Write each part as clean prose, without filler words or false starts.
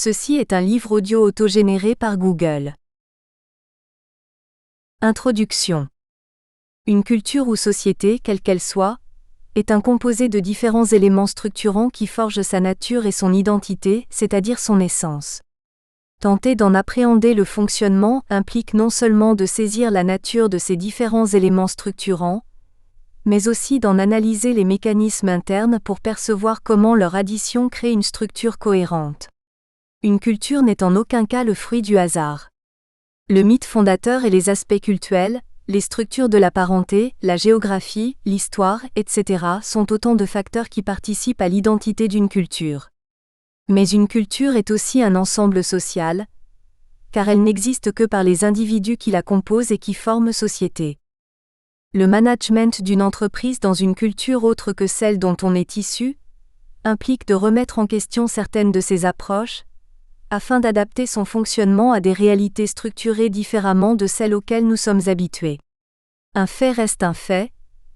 Ceci est un livre audio autogénéré par Google. Introduction. Une culture ou société, quelle qu'elle soit, est un composé de différents éléments structurants qui forgent sa nature et son identité, c'est-à-dire son essence. Tenter d'en appréhender le fonctionnement implique non seulement de saisir la nature de ces différents éléments structurants, mais aussi d'en analyser les mécanismes internes pour percevoir comment leur addition crée une structure cohérente. Une culture n'est en aucun cas le fruit du hasard. Le mythe fondateur et les aspects cultuels, les structures de la parenté, la géographie, l'histoire, etc. sont autant de facteurs qui participent à l'identité d'une culture. Mais une culture est aussi un ensemble social, car elle n'existe que par les individus qui la composent et qui forment société. Le management d'une entreprise dans une culture autre que celle dont on est issu implique de remettre en question certaines de ses approches, afin d'adapter son fonctionnement à des réalités structurées différemment de celles auxquelles nous sommes habitués. Un fait reste un fait,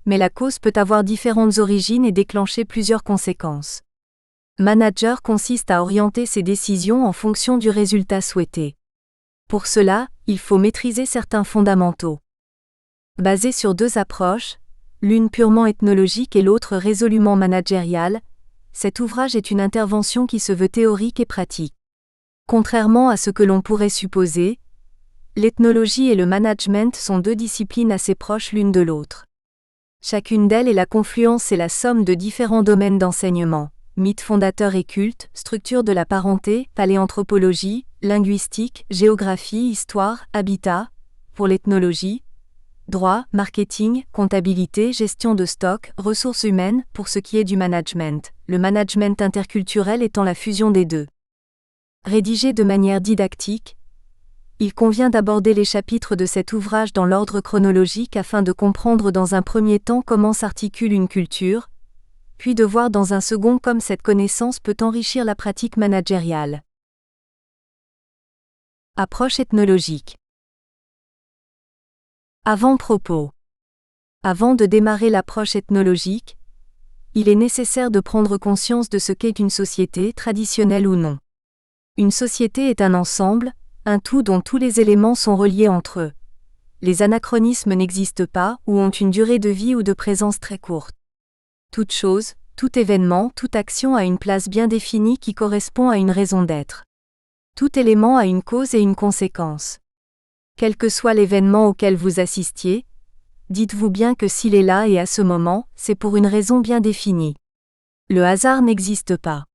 mais la cause peut avoir différentes origines et déclencher plusieurs conséquences. Manager consiste à orienter ses décisions en fonction du résultat souhaité. Pour cela, il faut maîtriser certains fondamentaux. Basé sur deux approches, l'une purement ethnologique et l'autre résolument managériale, cet ouvrage est une intervention qui se veut théorique et pratique. Contrairement à ce que l'on pourrait supposer, l'ethnologie et le management sont deux disciplines assez proches l'une de l'autre. Chacune d'elles est la confluence et la somme de différents domaines d'enseignement, mythes fondateurs et cultes, structure de la parenté, paléanthropologie, linguistique, géographie, histoire, habitat, pour l'ethnologie, droit, marketing, comptabilité, gestion de stock, ressources humaines, pour ce qui est du management, le management interculturel étant la fusion des deux. Rédigé de manière didactique, il convient d'aborder les chapitres de cet ouvrage dans l'ordre chronologique afin de comprendre dans un premier temps comment s'articule une culture, puis de voir dans un second comment cette connaissance peut enrichir la pratique managériale. Approche ethnologique. Avant-propos. Avant de démarrer l'approche ethnologique, il est nécessaire de prendre conscience de ce qu'est une société, traditionnelle ou non. Une société est un ensemble, un tout dont tous les éléments sont reliés entre eux. Les anachronismes n'existent pas ou ont une durée de vie ou de présence très courte. Toute chose, tout événement, toute action a une place bien définie qui correspond à une raison d'être. Tout élément a une cause et une conséquence. Quel que soit l'événement auquel vous assistiez, dites-vous bien que s'il est là et à ce moment, c'est pour une raison bien définie. Le hasard n'existe pas.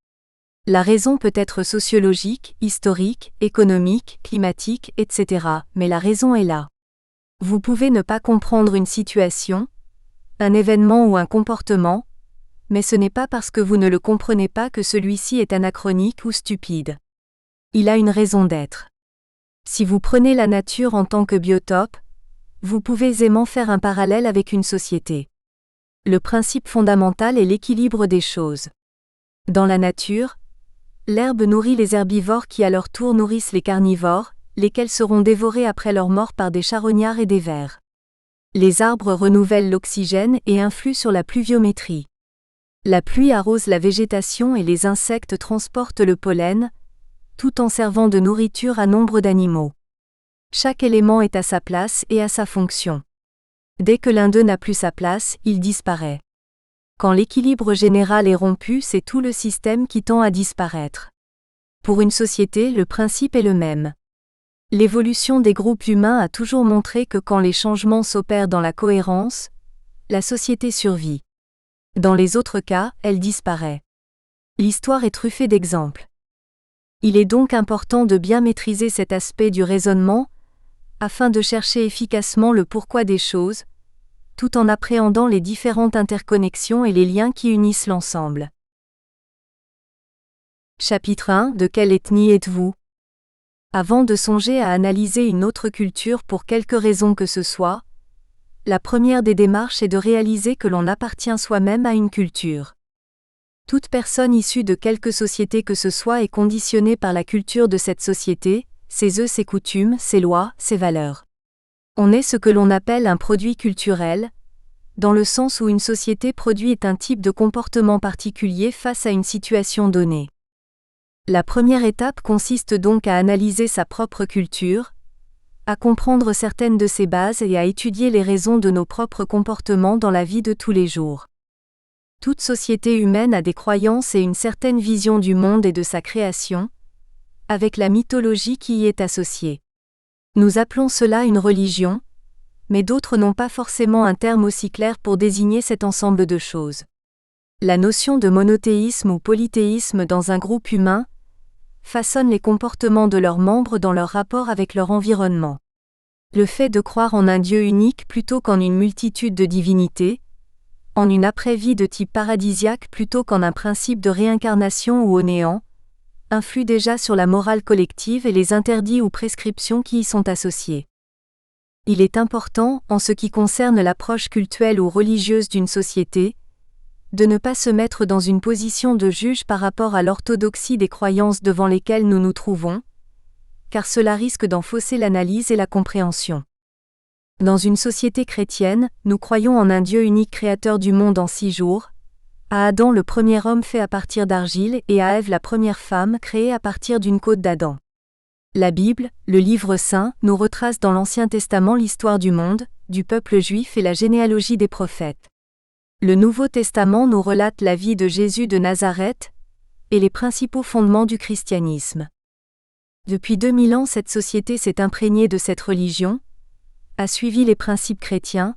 La raison peut être sociologique, historique, économique, climatique, etc., mais la raison est là. Vous pouvez ne pas comprendre une situation, un événement ou un comportement, mais ce n'est pas parce que vous ne le comprenez pas que celui-ci est anachronique ou stupide. Il a une raison d'être. Si vous prenez la nature en tant que biotope, vous pouvez aisément faire un parallèle avec une société. Le principe fondamental est l'équilibre des choses. Dans la nature, l'herbe nourrit les herbivores qui à leur tour nourrissent les carnivores, lesquels seront dévorés après leur mort par des charognards et des vers. Les arbres renouvellent l'oxygène et influent sur la pluviométrie. La pluie arrose la végétation et les insectes transportent le pollen, tout en servant de nourriture à nombre d'animaux. Chaque élément est à sa place et à sa fonction. Dès que l'un d'eux n'a plus sa place, il disparaît. Quand l'équilibre général est rompu, c'est tout le système qui tend à disparaître. Pour une société, le principe est le même. L'évolution des groupes humains a toujours montré que quand les changements s'opèrent dans la cohérence, la société survit. Dans les autres cas, elle disparaît. L'histoire est truffée d'exemples. Il est donc important de bien maîtriser cet aspect du raisonnement, afin de chercher efficacement le pourquoi des choses, tout en appréhendant les différentes interconnexions et les liens qui unissent l'ensemble. Chapitre 1. De quelle ethnie êtes-vous ? Avant de songer à analyser une autre culture pour quelque raison que ce soit, la première des démarches est de réaliser que l'on appartient soi-même à une culture. Toute personne issue de quelque société que ce soit est conditionnée par la culture de cette société, ses œufs, ses coutumes, ses lois, ses valeurs. On est ce que l'on appelle un produit culturel, dans le sens où une société produit un type de comportement particulier face à une situation donnée. La première étape consiste donc à analyser sa propre culture, à comprendre certaines de ses bases et à étudier les raisons de nos propres comportements dans la vie de tous les jours. Toute société humaine a des croyances et une certaine vision du monde et de sa création, avec la mythologie qui y est associée. Nous appelons cela une religion, mais d'autres n'ont pas forcément un terme aussi clair pour désigner cet ensemble de choses. La notion de monothéisme ou polythéisme dans un groupe humain façonne les comportements de leurs membres dans leur rapport avec leur environnement. Le fait de croire en un Dieu unique plutôt qu'en une multitude de divinités, en une après-vie de type paradisiaque plutôt qu'en un principe de réincarnation ou au néant, influe déjà sur la morale collective et les interdits ou prescriptions qui y sont associés. Il est important, en ce qui concerne l'approche cultuelle ou religieuse d'une société, de ne pas se mettre dans une position de juge par rapport à l'orthodoxie des croyances devant lesquelles nous nous trouvons, car cela risque d'en fausser l'analyse et la compréhension. Dans une société chrétienne, nous croyons en un Dieu unique créateur du monde en 6 jours, à Adam le premier homme fait à partir d'argile et à Ève la première femme créée à partir d'une côte d'Adam. La Bible, le livre saint, nous retrace dans l'Ancien Testament l'histoire du monde, du peuple juif et la généalogie des prophètes. Le Nouveau Testament nous relate la vie de Jésus de Nazareth et les principaux fondements du christianisme. Depuis 2000 ans, cette société s'est imprégnée de cette religion, a suivi les principes chrétiens,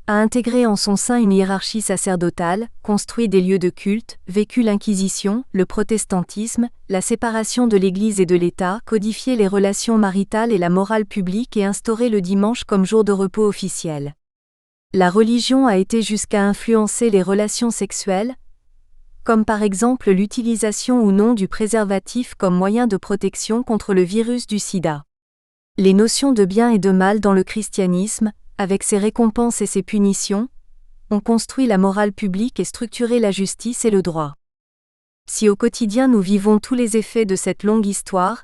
a intégré en son sein une hiérarchie sacerdotale, construit des lieux de culte, vécu l'Inquisition, le protestantisme, la séparation de l'Église et de l'État, codifié les relations maritales et la morale publique et instauré le dimanche comme jour de repos officiel. La religion a été jusqu'à influencer les relations sexuelles, comme par exemple l'utilisation ou non du préservatif comme moyen de protection contre le virus du sida. Les notions de bien et de mal dans le christianisme, avec ses récompenses et ses punitions, ont construit la morale publique et structuré la justice et le droit. Si au quotidien nous vivons tous les effets de cette longue histoire,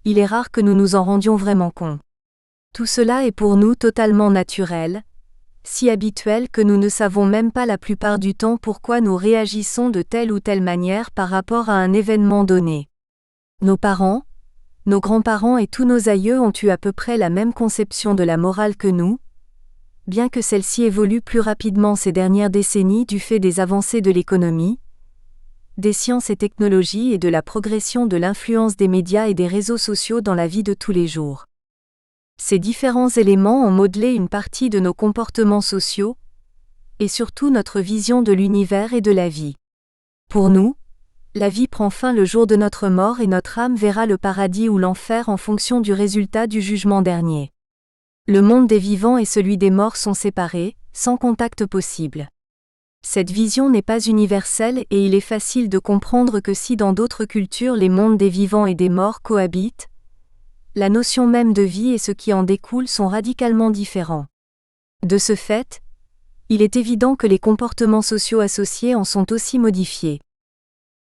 il est rare que nous nous en rendions vraiment compte. Tout cela est pour nous totalement naturel, si habituel que nous ne savons même pas la plupart du temps pourquoi nous réagissons de telle ou telle manière par rapport à un événement donné. Nos parents, nos grands-parents et tous nos aïeux ont eu à peu près la même conception de la morale que nous, bien que celle-ci évolue plus rapidement ces dernières décennies du fait des avancées de l'économie, des sciences et technologies et de la progression de l'influence des médias et des réseaux sociaux dans la vie de tous les jours. Ces différents éléments ont modelé une partie de nos comportements sociaux, et surtout notre vision de l'univers et de la vie. Pour nous, la vie prend fin le jour de notre mort et notre âme verra le paradis ou l'enfer en fonction du résultat du jugement dernier. Le monde des vivants et celui des morts sont séparés, sans contact possible. Cette vision n'est pas universelle et il est facile de comprendre que si dans d'autres cultures les mondes des vivants et des morts cohabitent, la notion même de vie et ce qui en découle sont radicalement différents. De ce fait, il est évident que les comportements sociaux associés en sont aussi modifiés.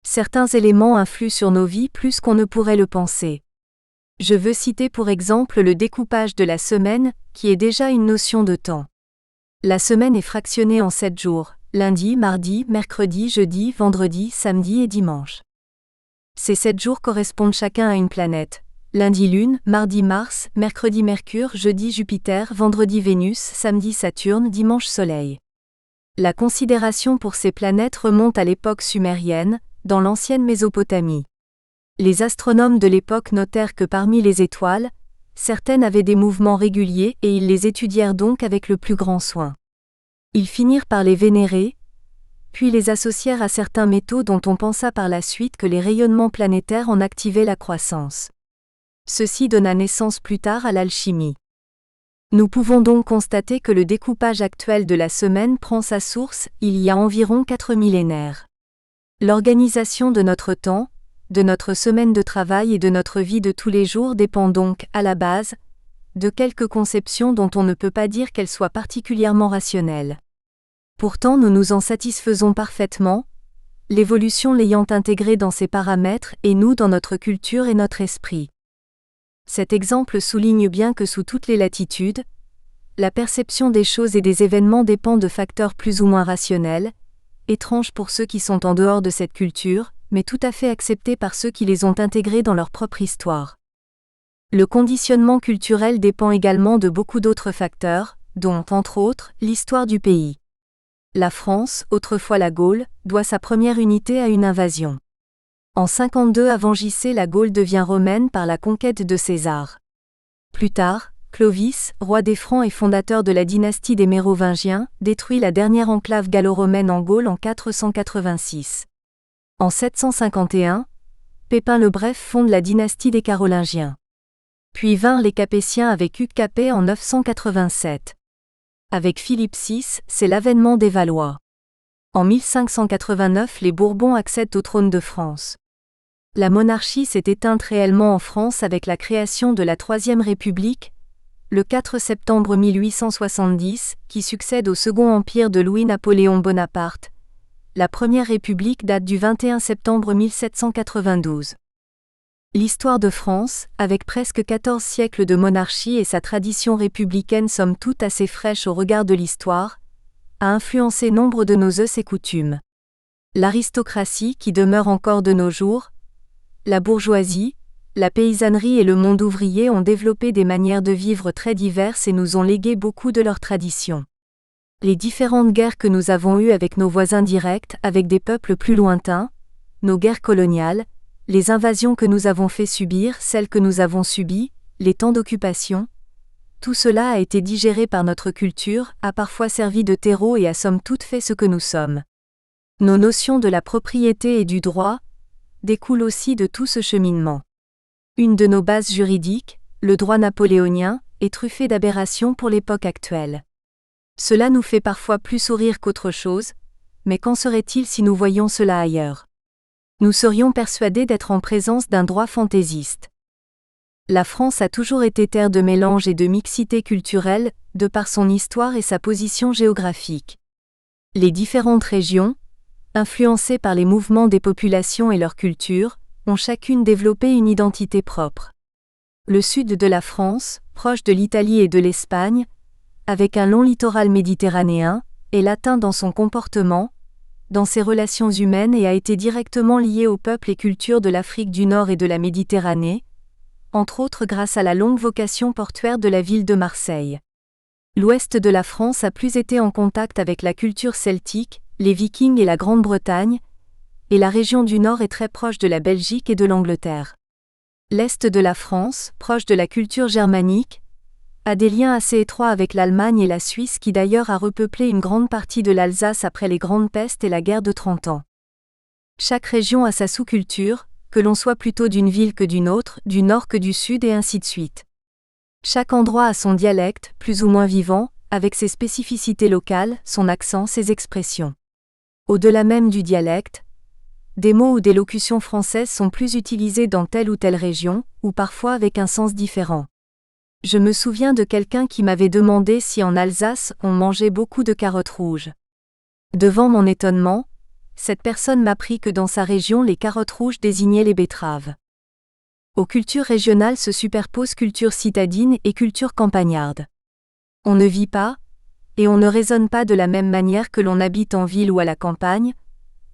Certains éléments influent sur nos vies plus qu'on ne pourrait le penser. Je veux citer pour exemple le découpage de la semaine, qui est déjà une notion de temps. La semaine est fractionnée en 7 jours, lundi, mardi, mercredi, jeudi, vendredi, samedi et dimanche. Ces 7 jours correspondent chacun à une planète. Lundi Lune, mardi Mars, mercredi Mercure, jeudi Jupiter, vendredi Vénus, samedi Saturne, dimanche Soleil. La considération pour ces planètes remonte à l'époque sumérienne, dans l'ancienne Mésopotamie. Les astronomes de l'époque notèrent que parmi les étoiles, certaines avaient des mouvements réguliers et ils les étudièrent donc avec le plus grand soin. Ils finirent par les vénérer, puis les associèrent à certains métaux dont on pensa par la suite que les rayonnements planétaires en activaient la croissance. Ceci donna naissance plus tard à l'alchimie. Nous pouvons donc constater que le découpage actuel de la semaine prend sa source il y a environ 4 millénaires. L'organisation de notre temps, de notre semaine de travail et de notre vie de tous les jours dépend donc, à la base, de quelques conceptions dont on ne peut pas dire qu'elles soient particulièrement rationnelles. Pourtant nous nous en satisfaisons parfaitement, l'évolution l'ayant intégrée dans ses paramètres et nous dans notre culture et notre esprit. Cet exemple souligne bien que sous toutes les latitudes, la perception des choses et des événements dépend de facteurs plus ou moins rationnels, étranges pour ceux qui sont en dehors de cette culture, mais tout à fait acceptées par ceux qui les ont intégrées dans leur propre histoire. Le conditionnement culturel dépend également de beaucoup d'autres facteurs, dont, entre autres, l'histoire du pays. La France, autrefois la Gaule, doit sa première unité à une invasion. En 52 avant JC, la Gaule devient romaine par la conquête de César. Plus tard, Clovis, roi des Francs et fondateur de la dynastie des Mérovingiens, détruit la dernière enclave gallo-romaine en Gaule en 486. En 751, Pépin le Bref fonde la dynastie des Carolingiens. Puis vinrent les Capétiens avec Hugues Capet en 987. Avec Philippe VI, c'est l'avènement des Valois. En 1589, les Bourbons accèdent au trône de France. La monarchie s'est éteinte réellement en France avec la création de la Troisième République, le 4 septembre 1870, qui succède au Second Empire de Louis-Napoléon Bonaparte. La Première République date du 21 septembre 1792. L'histoire de France, avec presque 14 siècles de monarchie et sa tradition républicaine somme toute assez fraîche au regard de l'histoire, a influencé nombre de nos us et coutumes. L'aristocratie qui demeure encore de nos jours, la bourgeoisie, la paysannerie et le monde ouvrier ont développé des manières de vivre très diverses et nous ont légué beaucoup de leurs traditions. Les différentes guerres que nous avons eues avec nos voisins directs, avec des peuples plus lointains, nos guerres coloniales, les invasions que nous avons fait subir, celles que nous avons subies, les temps d'occupation, tout cela a été digéré par notre culture, a parfois servi de terreau et a somme toute fait ce que nous sommes. Nos notions de la propriété et du droit découlent aussi de tout ce cheminement. Une de nos bases juridiques, le droit napoléonien, est truffée d'aberrations pour l'époque actuelle. Cela nous fait parfois plus sourire qu'autre chose, mais qu'en serait-il si nous voyions cela ailleurs ? Nous serions persuadés d'être en présence d'un droit fantaisiste. La France a toujours été terre de mélange et de mixité culturelle, de par son histoire et sa position géographique. Les différentes régions, influencées par les mouvements des populations et leur culture, ont chacune développé une identité propre. Le sud de la France, proche de l'Italie et de l'Espagne, avec un long littoral méditerranéen, est latin dans son comportement, dans ses relations humaines et a été directement lié aux peuples et cultures de l'Afrique du Nord et de la Méditerranée, entre autres grâce à la longue vocation portuaire de la ville de Marseille. L'ouest de la France a plus été en contact avec la culture celtique, les Vikings et la Grande-Bretagne, et la région du Nord est très proche de la Belgique et de l'Angleterre. L'est de la France, proche de la culture germanique, a des liens assez étroits avec l'Allemagne et la Suisse qui d'ailleurs a repeuplé une grande partie de l'Alsace après les grandes pestes et la guerre de 30 ans. Chaque région a sa sous-culture, que l'on soit plutôt d'une ville que d'une autre, du nord que du sud et ainsi de suite. Chaque endroit a son dialecte, plus ou moins vivant, avec ses spécificités locales, son accent, ses expressions. Au-delà même du dialecte, des mots ou des locutions françaises sont plus utilisés dans telle ou telle région, ou parfois avec un sens différent. Je me souviens de quelqu'un qui m'avait demandé si en Alsace on mangeait beaucoup de carottes rouges. Devant mon étonnement, cette personne m'apprit que dans sa région les carottes rouges désignaient les betteraves. Aux cultures régionales se superposent culture citadine et culture campagnarde. On ne vit pas, et on ne raisonne pas de la même manière que l'on habite en ville ou à la campagne,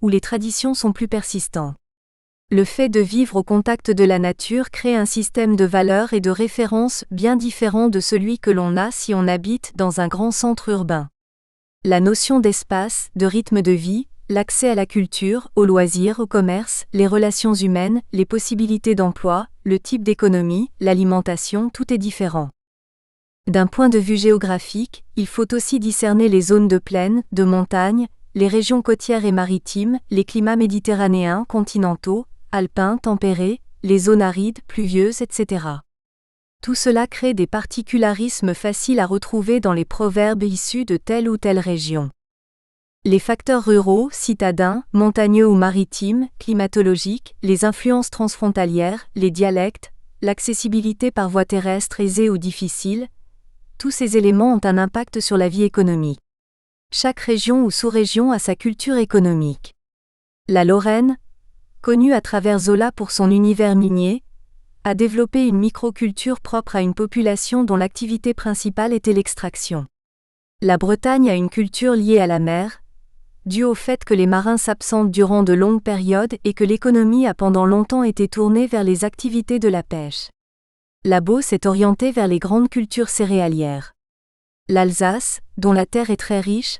où les traditions sont plus persistantes. Le fait de vivre au contact de la nature crée un système de valeurs et de références bien différent de celui que l'on a si on habite dans un grand centre urbain. La notion d'espace, de rythme de vie, l'accès à la culture, aux loisirs, au commerce, les relations humaines, les possibilités d'emploi, le type d'économie, l'alimentation, tout est différent. D'un point de vue géographique, il faut aussi discerner les zones de plaine, de montagne, les régions côtières et maritimes, les climats méditerranéens, continentaux, alpins, tempérés, les zones arides, pluvieuses, etc. Tout cela crée des particularismes faciles à retrouver dans les proverbes issus de telle ou telle région. Les facteurs ruraux, citadins, montagneux ou maritimes, climatologiques, les influences transfrontalières, les dialectes, l'accessibilité par voie terrestre aisée ou difficile, tous ces éléments ont un impact sur la vie économique. Chaque région ou sous-région a sa culture économique. La Lorraine, connue à travers Zola pour son univers minier, a développé une microculture propre à une population dont l'activité principale était l'extraction. La Bretagne a une culture liée à la mer, dû au fait que les marins s'absentent durant de longues périodes et que l'économie a pendant longtemps été tournée vers les activités de la pêche. La Beauce est orientée vers les grandes cultures céréalières. L'Alsace, dont la terre est très riche,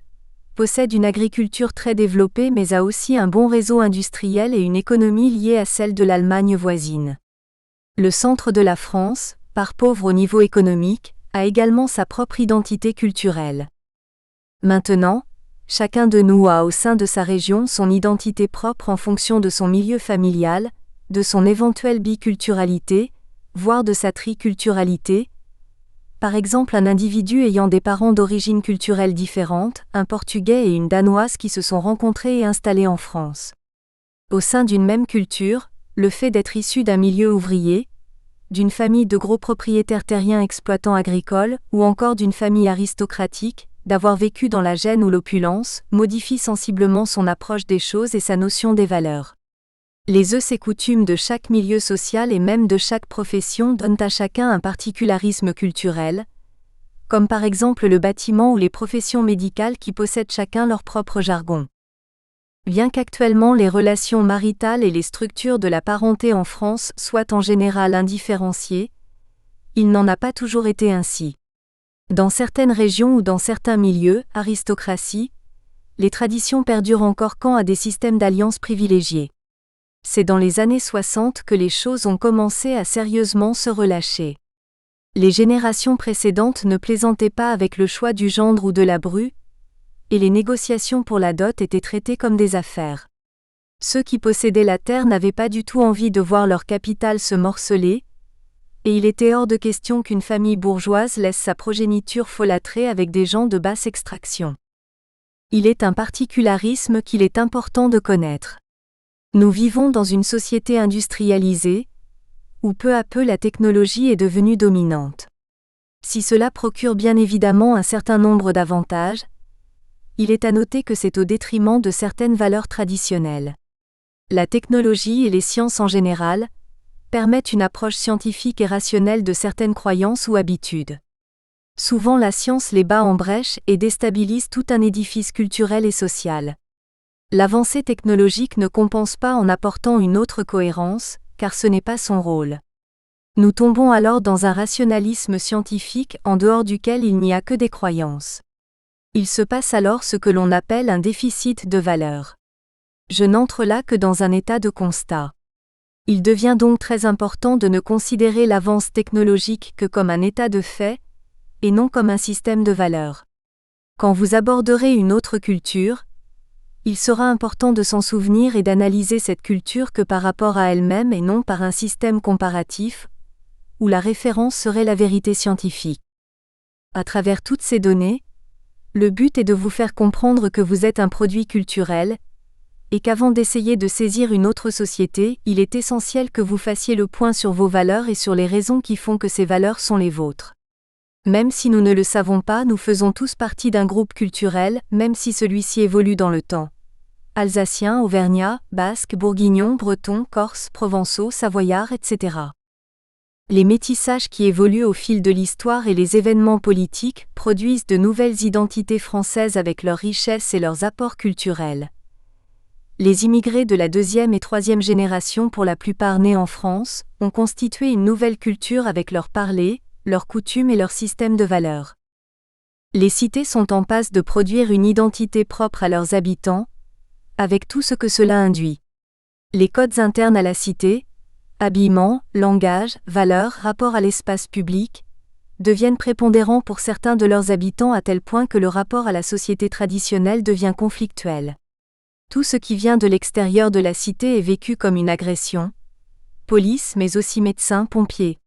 possède une agriculture très développée mais a aussi un bon réseau industriel et une économie liée à celle de l'Allemagne voisine. Le centre de la France, par pauvre au niveau économique, a également sa propre identité culturelle. Maintenant, chacun de nous a au sein de sa région son identité propre en fonction de son milieu familial, de son éventuelle biculturalité, voire de sa triculturalité. Par exemple, un individu ayant des parents d'origine culturelle différente, un Portugais et une Danoise qui se sont rencontrés et installés en France. Au sein d'une même culture, le fait d'être issu d'un milieu ouvrier, d'une famille de gros propriétaires terriens exploitants agricoles, ou encore d'une famille aristocratique, d'avoir vécu dans la gêne ou l'opulence, modifie sensiblement son approche des choses et sa notion des valeurs. Les us et coutumes de chaque milieu social et même de chaque profession donnent à chacun un particularisme culturel, comme par exemple le bâtiment ou les professions médicales qui possèdent chacun leur propre jargon. Bien qu'actuellement les relations maritales et les structures de la parenté en France soient en général indifférenciées, il n'en a pas toujours été ainsi. Dans certaines régions ou dans certains milieux, aristocratie, les traditions perdurent encore quant à des systèmes d'alliances privilégiés. C'est dans les années 60 que les choses ont commencé à sérieusement se relâcher. Les générations précédentes ne plaisantaient pas avec le choix du gendre ou de la bru, et les négociations pour la dot étaient traitées comme des affaires. Ceux qui possédaient la terre n'avaient pas du tout envie de voir leur capital se morceler, et il était hors de question qu'une famille bourgeoise laisse sa progéniture folâtrer avec des gens de basse extraction. Il est un particularisme qu'il est important de connaître. Nous vivons dans une société industrialisée, où peu à peu la technologie est devenue dominante. Si cela procure bien évidemment un certain nombre d'avantages, il est à noter que c'est au détriment de certaines valeurs traditionnelles. La technologie et les sciences en général permettent une approche scientifique et rationnelle de certaines croyances ou habitudes. Souvent la science les bat en brèche et déstabilise tout un édifice culturel et social. L'avancée technologique ne compense pas en apportant une autre cohérence, car ce n'est pas son rôle. Nous tombons alors dans un rationalisme scientifique en dehors duquel il n'y a que des croyances. Il se passe alors ce que l'on appelle un déficit de valeur. Je n'entre là que dans un état de constat. Il devient donc très important de ne considérer l'avance technologique que comme un état de fait, et non comme un système de valeurs. Quand vous aborderez une autre culture, il sera important de s'en souvenir et d'analyser cette culture que par rapport à elle-même et non par un système comparatif, où la référence serait la vérité scientifique. À travers toutes ces données, le but est de vous faire comprendre que vous êtes un produit culturel, et qu'avant d'essayer de saisir une autre société, il est essentiel que vous fassiez le point sur vos valeurs et sur les raisons qui font que ces valeurs sont les vôtres. Même si nous ne le savons pas, nous faisons tous partie d'un groupe culturel, même si celui-ci évolue dans le temps. Alsaciens, Auvergnats, Basques, Bourguignons, Bretons, Corses, Provençaux, Savoyards, etc. Les métissages qui évoluent au fil de l'histoire et les événements politiques produisent de nouvelles identités françaises avec leurs richesses et leurs apports culturels. Les immigrés de la deuxième et troisième génération, pour la plupart nés en France, ont constitué une nouvelle culture avec leur parler, leurs coutumes et leur système de valeurs. Les cités sont en passe de produire une identité propre à leurs habitants, avec tout ce que cela induit. Les codes internes à la cité, habillement, langage, valeurs, rapport à l'espace public, deviennent prépondérants pour certains de leurs habitants à tel point que le rapport à la société traditionnelle devient conflictuel. Tout ce qui vient de l'extérieur de la cité est vécu comme une agression. Police mais aussi médecins, pompiers.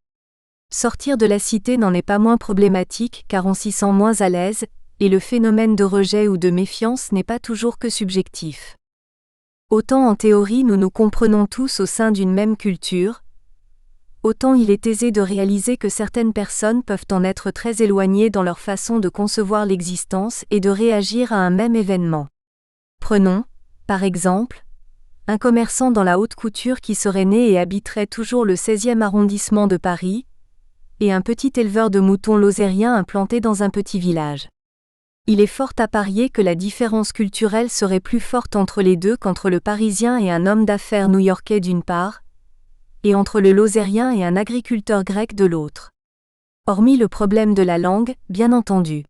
Sortir de la cité n'en est pas moins problématique car on s'y sent moins à l'aise, et le phénomène de rejet ou de méfiance n'est pas toujours que subjectif. Autant en théorie nous nous comprenons tous au sein d'une même culture, autant il est aisé de réaliser que certaines personnes peuvent en être très éloignées dans leur façon de concevoir l'existence et de réagir à un même événement. Prenons, par exemple, un commerçant dans la haute couture qui serait né et habiterait toujours le 16e arrondissement de Paris, et un petit éleveur de moutons lozérien implanté dans un petit village. Il est fort à parier que la différence culturelle serait plus forte entre les deux qu'entre le Parisien et un homme d'affaires new-yorkais d'une part, et entre le Lozérien et un agriculteur grec de l'autre. Hormis le problème de la langue, bien entendu.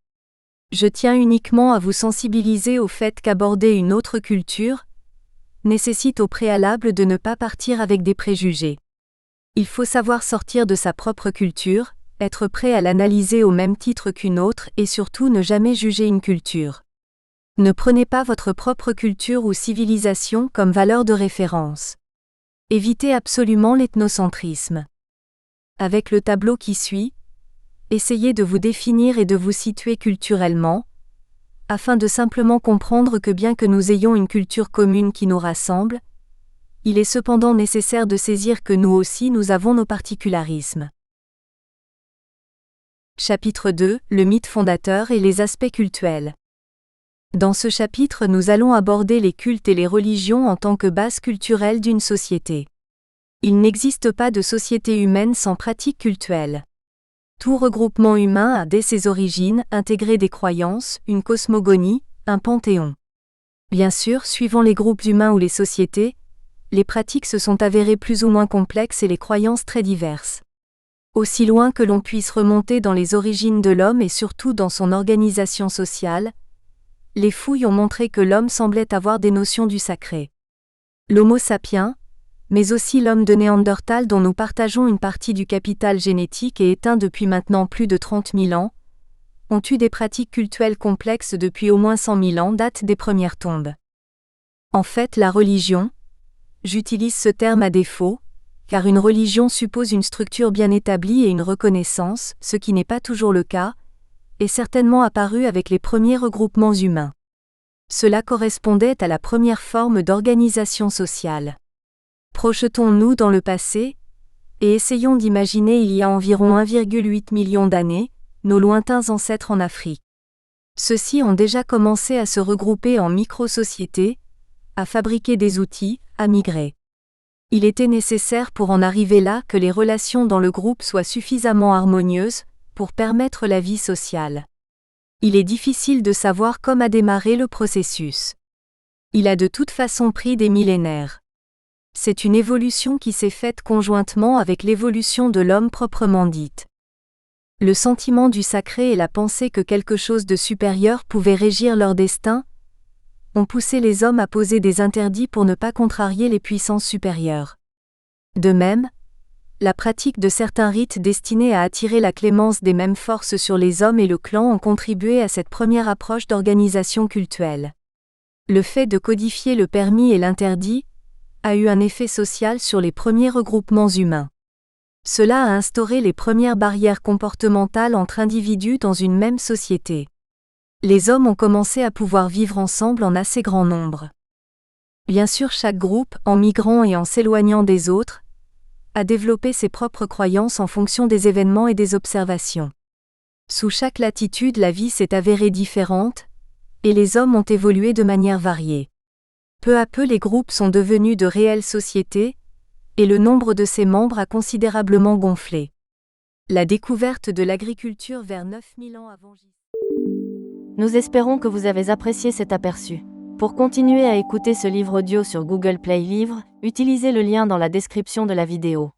Je tiens uniquement à vous sensibiliser au fait qu'aborder une autre culture nécessite au préalable de ne pas partir avec des préjugés. Il faut savoir sortir de sa propre culture, être prêt à l'analyser au même titre qu'une autre et surtout ne jamais juger une culture. Ne prenez pas votre propre culture ou civilisation comme valeur de référence. Évitez absolument l'ethnocentrisme. Avec le tableau qui suit, essayez de vous définir et de vous situer culturellement, afin de simplement comprendre que bien que nous ayons une culture commune qui nous rassemble, il est cependant nécessaire de saisir que nous aussi nous avons nos particularismes. Chapitre 2 – Le mythe fondateur et les aspects cultuels. Dans ce chapitre, nous allons aborder les cultes et les religions en tant que base culturelle d'une société. Il n'existe pas de société humaine sans pratique cultuelle. Tout regroupement humain a dès ses origines intégré des croyances, une cosmogonie, un panthéon. Bien sûr, suivant les groupes humains ou les sociétés, les pratiques se sont avérées plus ou moins complexes et les croyances très diverses. Aussi loin que l'on puisse remonter dans les origines de l'homme et surtout dans son organisation sociale, les fouilles ont montré que l'homme semblait avoir des notions du sacré. L'Homo sapiens, mais aussi l'homme de Néandertal dont nous partageons une partie du capital génétique et éteint depuis maintenant plus de 30 000 ans, ont eu des pratiques cultuelles complexes depuis au moins 100 000 ans, date des premières tombes. En fait, la religion, j'utilise ce terme à défaut, car une religion suppose une structure bien établie et une reconnaissance, ce qui n'est pas toujours le cas, est certainement apparu avec les premiers regroupements humains. Cela correspondait à la première forme d'organisation sociale. Projetons-nous dans le passé, et essayons d'imaginer il y a environ 1,8 million d'années, nos lointains ancêtres en Afrique. Ceux-ci ont déjà commencé à se regrouper en micro-sociétés, à fabriquer des outils, à migrer. Il était nécessaire pour en arriver là que les relations dans le groupe soient suffisamment harmonieuses pour permettre la vie sociale. Il est difficile de savoir comment a démarré le processus. Il a de toute façon pris des millénaires. C'est une évolution qui s'est faite conjointement avec l'évolution de l'homme proprement dite. Le sentiment du sacré et la pensée que quelque chose de supérieur pouvait régir leur destin ont poussé les hommes à poser des interdits pour ne pas contrarier les puissances supérieures. De même, la pratique de certains rites destinés à attirer la clémence des mêmes forces sur les hommes et le clan ont contribué à cette première approche d'organisation cultuelle. Le fait de codifier le permis et l'interdit a eu un effet social sur les premiers regroupements humains. Cela a instauré les premières barrières comportementales entre individus dans une même société. Les hommes ont commencé à pouvoir vivre ensemble en assez grand nombre. Bien sûr, chaque groupe, en migrant et en s'éloignant des autres, a développé ses propres croyances en fonction des événements et des observations. Sous chaque latitude, la vie s'est avérée différente, et les hommes ont évolué de manière variée. Peu à peu, les groupes sont devenus de réelles sociétés, et le nombre de ses membres a considérablement gonflé. La découverte de l'agriculture vers 9000 ans avant J. Nous espérons que vous avez apprécié cet aperçu. Pour continuer à écouter ce livre audio sur Google Play Livres, utilisez le lien dans la description de la vidéo.